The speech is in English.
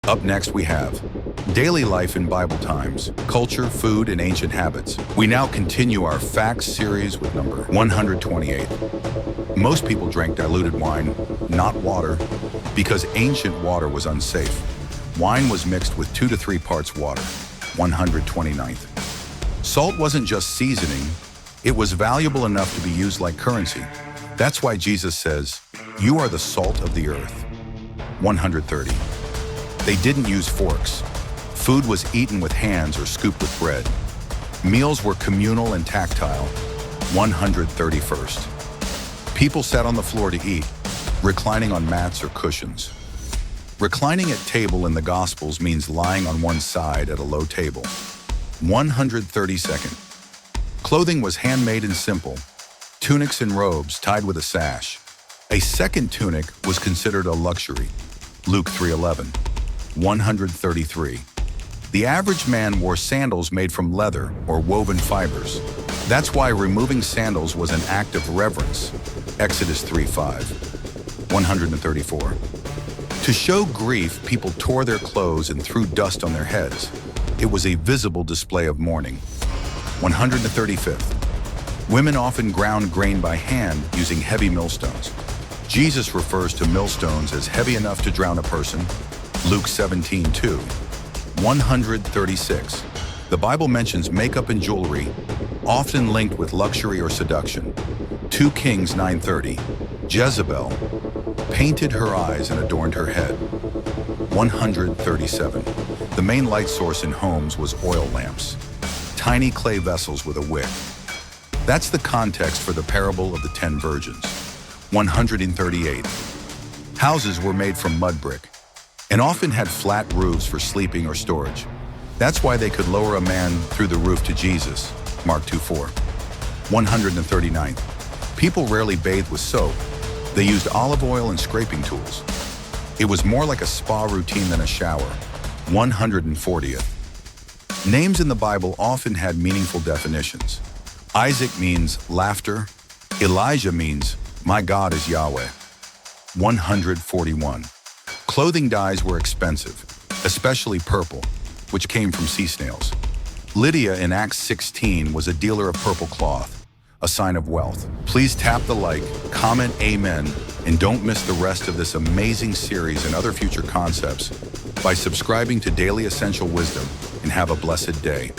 Up next we have daily life in Bible times, culture, food, and ancient habits. We now continue our facts series with number 128. Most people drank diluted wine, not water, because ancient water was unsafe. Wine was mixed with 2 to 3 parts water, 129th. Salt wasn't just seasoning, it was valuable enough to be used like currency. That's why Jesus says, "You are the salt of the earth." 130. They didn't use forks. Food was eaten with hands or scooped with bread. Meals were communal and tactile. 131st. People sat on the floor to eat, reclining on mats or cushions. Reclining at table in the Gospels means lying on one side at a low table. 132nd. Clothing was handmade and simple. Tunics and robes tied with a sash. A second tunic was considered a luxury. Luke 3:11. 133. The average man wore sandals made from leather or woven fibers. That's why removing sandals was an act of reverence. Exodus 3:5. 134. To show grief, people tore their clothes and threw dust on their heads. It was a visible display of mourning. 135th. Women often ground grain by hand using heavy millstones. Jesus refers to millstones as heavy enough to drown a person. Luke 17:2. 136. The Bible mentions makeup and jewelry, often linked with luxury or seduction. 2 Kings 9:30. Jezebel painted her eyes and adorned her head. 137. The main light source in homes was oil lamps, tiny clay vessels with a wick. That's the context for the parable of the 10 virgins. 138. Houses were made from mud brick and often had flat roofs for sleeping or storage. That's why they could lower a man through the roof to Jesus. Mark 2:4. 139. People rarely bathed with soap. They used olive oil and scraping tools. It was more like a spa routine than a shower. 140th. Names in the Bible often had meaningful definitions. Isaac means laughter. Elijah means, "My God is Yahweh." 141. Clothing dyes were expensive, especially purple, which came from sea snails. Lydia in Acts 16 was a dealer of purple cloth, a sign of wealth. Please tap the like, comment amen, and don't miss the rest of this amazing series and other future concepts by subscribing to Daily Essential Wisdom, and have a blessed day.